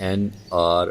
NR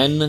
N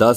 10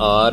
R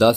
10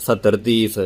7030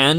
N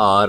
R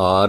R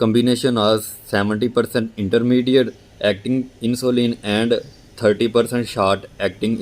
combination of 70% intermediate acting insulin and 30% short acting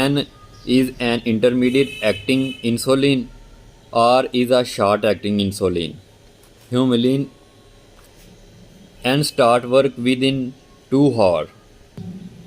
N is an intermediate acting insulin, R is a short acting insulin. Humulin N start work within 2 hours.